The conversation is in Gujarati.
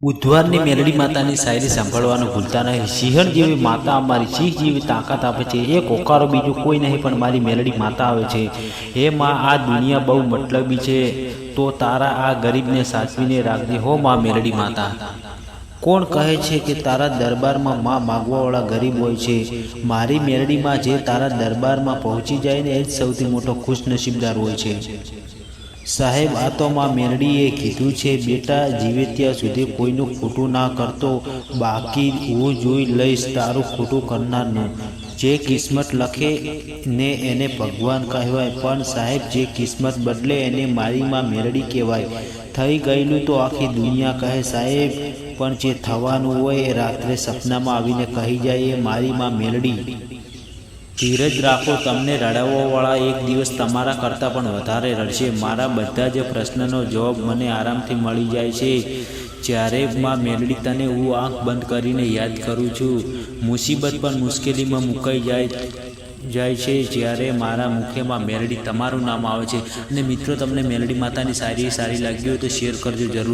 બુધવારની મેલડી માતાની શાયરી સાંભળવાનું ભૂલતા નહીં। સિંહણ જેવી માતા અમારી સિંહ જેવી તાકાત આપે છે। એ કોકારો બીજું કોઈ નહીં પણ મારી મેલડી માતા આવે છે। હે માં, આ દુનિયા બહુ મતલબી છે, તો તારા આ ગરીબને સાચવીને રાખજે હો માં મેલડી માતા। કોણ કહે છે કે તારા દરબારમાં માં માગવાવાળા ગરીબ હોય છે? મારી મેલડીમાં જે તારા દરબારમાં પહોંચી જાય ને એ જ સૌથી મોટો ખુશનસીબદાર હોય છે। સાહેબ, આ તો માં મેલડીએ કીધું છે, બેટા જીવે ત્યાં સુધી કોઈનું ખોટું ના કરતો, બાકી હું જોઈ લઈશ તારું ખોટું કરનારનું। જે કિસ્મત લખે ને એને ભગવાન કહેવાય, પણ સાહેબ જે કિસ્મત બદલે એને મારી માં મેલડી કહેવાય। થઈ ગયેલું તો આખી દુનિયા કહે સાહેબ, પણ જે થવાનું હોય એ રાત્રે સપનામાં આવીને કહી જાય એ મારી માં મેલડી। ધીરજ રાખો, તમને રડાવવાવાળા એક દિવસ તમારા કરતાં પણ વધારે રડશે। મારા બધા જ પ્રશ્નનો જવાબ મને આરામથી મળી જાય છે જ્યારે માં મેલડી તને હું આંખ બંધ કરીને યાદ કરું છું। મુસીબત પણ મુશ્કેલીમાં મુકાઈ જાય છે જ્યારે મારા મુખેમાં મેલડી તમારું નામ આવે છે। અને મિત્રો, તમને મેલડી માતાની શાયરી સારી લાગી હોય તો શેર કરજો જરૂર।